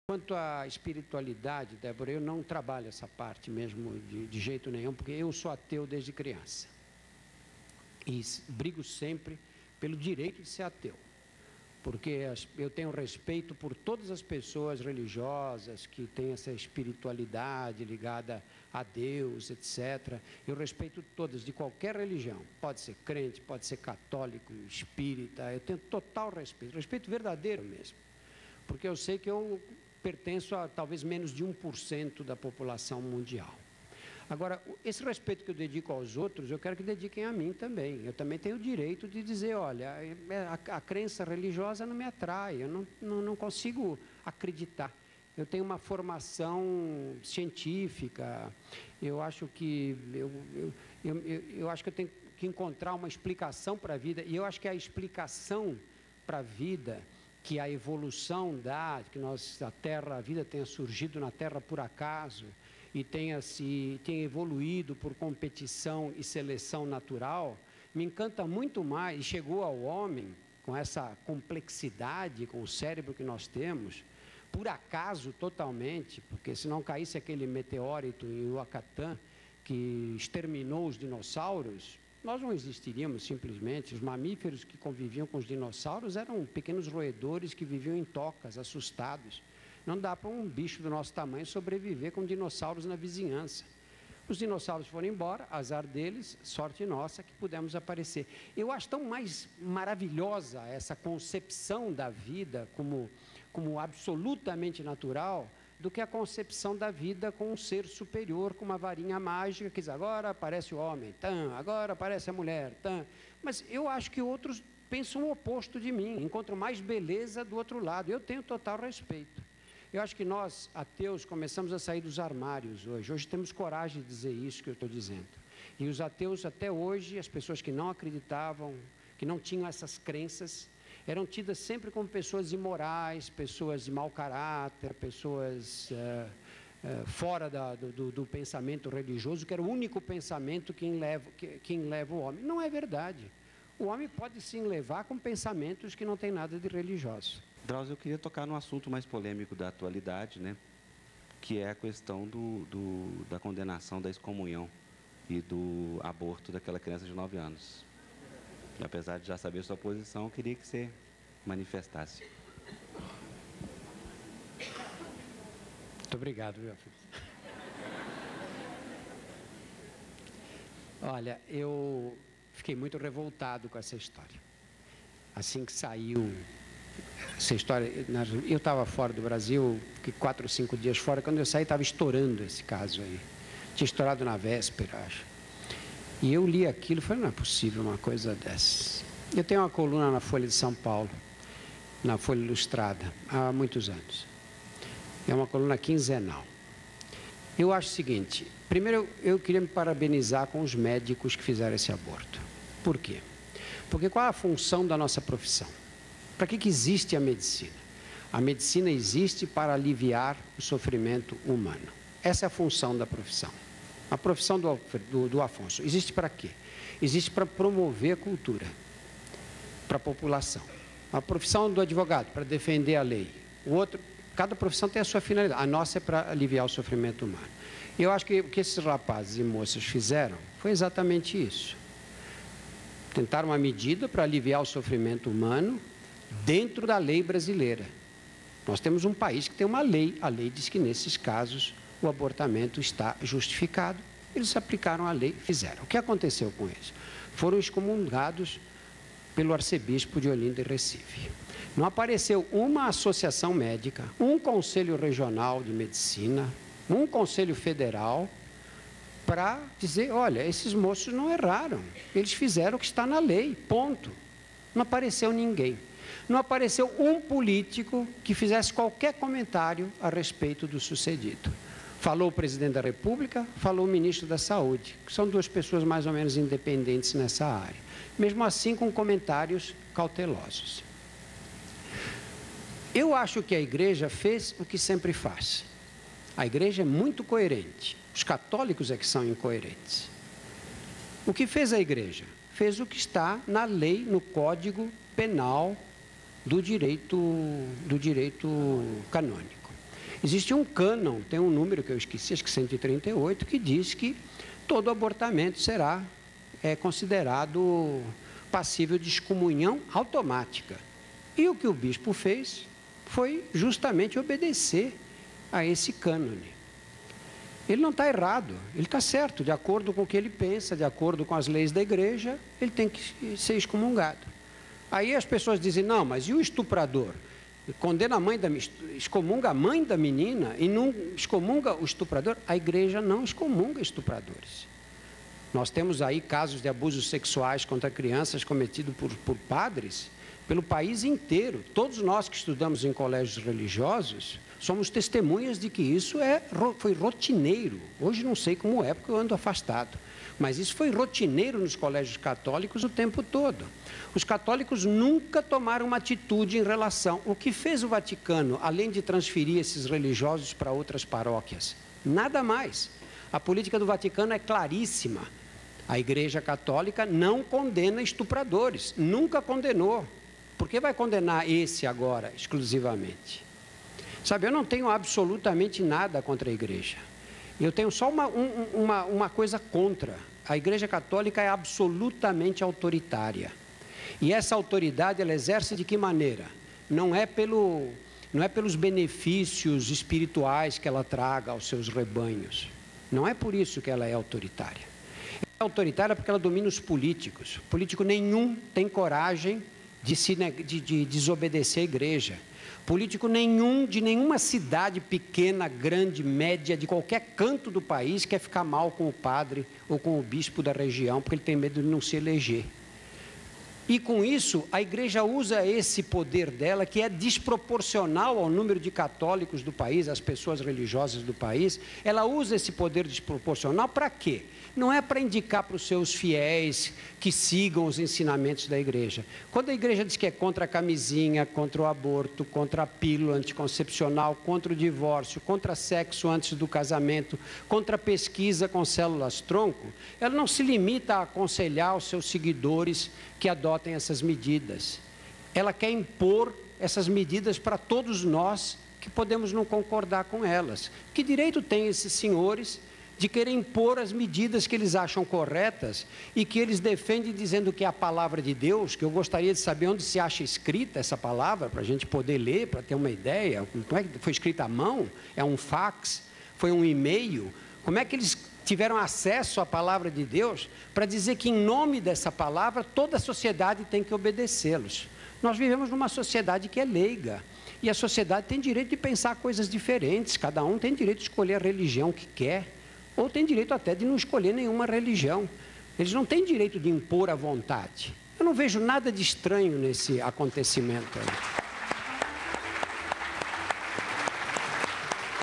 Quanto à espiritualidade, Débora, eu não trabalho essa parte mesmo de jeito nenhum, porque eu sou ateu desde criança. E brigo sempre pelo direito de ser ateu. Porque eu tenho respeito por todas as pessoas religiosas que têm essa espiritualidade ligada a Deus, etc. Eu respeito todas, de qualquer religião. Pode ser crente, pode ser católico, espírita. Eu tenho total respeito, respeito verdadeiro mesmo. Porque eu sei que eu pertenço a talvez menos de 1% da população mundial. Agora, esse respeito que eu dedico aos outros, eu quero que dediquem a mim também. Eu também tenho o direito de dizer, olha, a crença religiosa não me atrai, eu não consigo acreditar. Eu tenho uma formação científica, eu acho que eu acho que eu tenho que encontrar uma explicação para a vida, e eu acho que a explicação para a vida, que a evolução dá, que a vida tenha surgido na Terra por acaso, e tenha evoluído por competição e seleção natural, me encanta muito mais, e chegou ao homem com essa complexidade, com o cérebro que nós temos, por acaso totalmente, porque se não caísse aquele meteorito em Yucatán, que exterminou os dinossauros, nós não existiríamos simplesmente. Os mamíferos que conviviam com os dinossauros eram pequenos roedores que viviam em tocas, assustados. Não dá para um bicho do nosso tamanho sobreviver com dinossauros na vizinhança. Os dinossauros foram embora, azar deles, sorte nossa que pudemos aparecer. Eu acho tão mais maravilhosa essa concepção da vida como absolutamente natural, do que a concepção da vida com um ser superior, com uma varinha mágica, que diz, agora aparece o homem, agora aparece a mulher, Mas eu acho que outros pensam o oposto de mim, encontram mais beleza do outro lado. Eu tenho total respeito. Eu acho que nós, ateus, começamos a sair dos armários hoje. Hoje temos coragem de dizer isso que eu estou dizendo. E os ateus, até hoje, as pessoas que não acreditavam, que não tinham essas crenças, eram tidas sempre como pessoas imorais, pessoas de mau caráter, pessoas fora do pensamento religioso, que era o único pensamento que leva o homem. Não é verdade. O homem pode sim levar com pensamentos que não tem nada de religioso. Drauzio, eu queria tocar num assunto mais polêmico da atualidade, né? Que é a questão da condenação da excomunhão e do aborto daquela criança de 9 anos. Apesar de já saber sua posição, eu queria que você manifestasse. Muito obrigado, meu filho. Olha, eu fiquei muito revoltado com essa história. Assim que saiu essa história, eu estava fora do Brasil, fiquei 4 ou 5 dias fora. Quando eu saí, estava estourando esse caso aí. Tinha estourado na véspera, acho. E eu li aquilo e falei, não é possível uma coisa dessa. Eu tenho uma coluna na Folha de São Paulo, na Folha Ilustrada, há muitos anos. É uma coluna quinzenal. Eu acho o seguinte, primeiro eu queria me parabenizar com os médicos que fizeram esse aborto. Por quê? Porque qual é a função da nossa profissão? Para que existe a medicina? A medicina existe para aliviar o sofrimento humano. Essa é a função da profissão. A profissão do Afonso existe para quê? Existe para promover a cultura, para a população. A profissão do advogado, para defender a lei. Cada profissão tem a sua finalidade. A nossa é para aliviar o sofrimento humano. E eu acho que o que esses rapazes e moças fizeram foi exatamente isso. Tentaram uma medida para aliviar o sofrimento humano dentro da lei brasileira. Nós temos um país que tem uma lei. A lei diz que, nesses casos, o abortamento está justificado. Eles aplicaram a lei, fizeram. O que aconteceu com eles? Foram excomungados pelo arcebispo de Olinda e Recife. Não apareceu uma associação médica, um conselho regional de medicina, um conselho federal, para dizer, olha, esses moços não erraram, eles fizeram o que está na lei, ponto. Não apareceu ninguém. Não apareceu um político que fizesse qualquer comentário a respeito do sucedido. Falou o presidente da República, falou o ministro da Saúde, que são 2 pessoas mais ou menos independentes nessa área. Mesmo assim, com comentários cautelosos. Eu acho que a igreja fez o que sempre faz. A igreja é muito coerente. Os católicos é que são incoerentes. O que fez a igreja? Fez o que está na lei, no Código Penal do direito canônico. Existe um cânon, tem um número que eu esqueci, acho que 138, que diz que todo abortamento será considerado passível de excomunhão automática. E o que o bispo fez foi justamente obedecer a esse cânone. Ele não está errado, ele está certo, de acordo com o que ele pensa, de acordo com as leis da igreja, ele tem que ser excomungado. Aí as pessoas dizem, não, mas e o estuprador? Condena a mãe excomunga a mãe da menina e não excomunga o estuprador? A igreja não excomunga estupradores. Nós temos aí casos de abusos sexuais contra crianças cometidos por padres pelo país inteiro. Todos nós que estudamos em colégios religiosos somos testemunhas de que isso foi rotineiro. Hoje não sei como é, porque eu ando afastado. Mas isso foi rotineiro nos colégios católicos o tempo todo. Os católicos nunca tomaram uma atitude em relação... O que fez o Vaticano, além de transferir esses religiosos para outras paróquias? Nada mais. A política do Vaticano é claríssima. A Igreja Católica não condena estupradores. Nunca condenou. Por que vai condenar esse agora, exclusivamente? Sabe, eu não tenho absolutamente nada contra a Igreja. Eu tenho só uma coisa contra. A Igreja Católica é absolutamente autoritária. E essa autoridade, ela exerce de que maneira? Não é pelos benefícios espirituais que ela traga aos seus rebanhos. Não é por isso que ela é autoritária. É autoritária porque ela domina os políticos. Político nenhum tem coragem de desobedecer a Igreja. Político nenhum, de nenhuma cidade pequena, grande, média, de qualquer canto do país, quer ficar mal com o padre ou com o bispo da região, porque ele tem medo de não se eleger. E com isso, a igreja usa esse poder dela, que é desproporcional ao número de católicos do país, às pessoas religiosas do país, ela usa esse poder desproporcional para quê? Não é para indicar para os seus fiéis que sigam os ensinamentos da igreja. Quando a igreja diz que é contra a camisinha, contra o aborto, contra a pílula anticoncepcional, contra o divórcio, contra sexo antes do casamento, contra a pesquisa com células-tronco, ela não se limita a aconselhar os seus seguidores que adotem essas medidas. Ela quer impor essas medidas para todos nós que podemos não concordar com elas. Que direito têm esses senhores de querer impor as medidas que eles acham corretas e que eles defendem dizendo que é a palavra de Deus, que eu gostaria de saber onde se acha escrita essa palavra, para a gente poder ler, para ter uma ideia. Como é que foi escrita à mão? É um fax? Foi um e-mail? Como é que eles tiveram acesso à palavra de Deus para dizer que em nome dessa palavra toda a sociedade tem que obedecê-los? Nós vivemos numa sociedade que é leiga. E a sociedade tem direito de pensar coisas diferentes, cada um tem direito de escolher a religião que quer, ou tem direito até de não escolher nenhuma religião. Eles não têm direito de impor a vontade. Eu não vejo nada de estranho nesse acontecimento aí.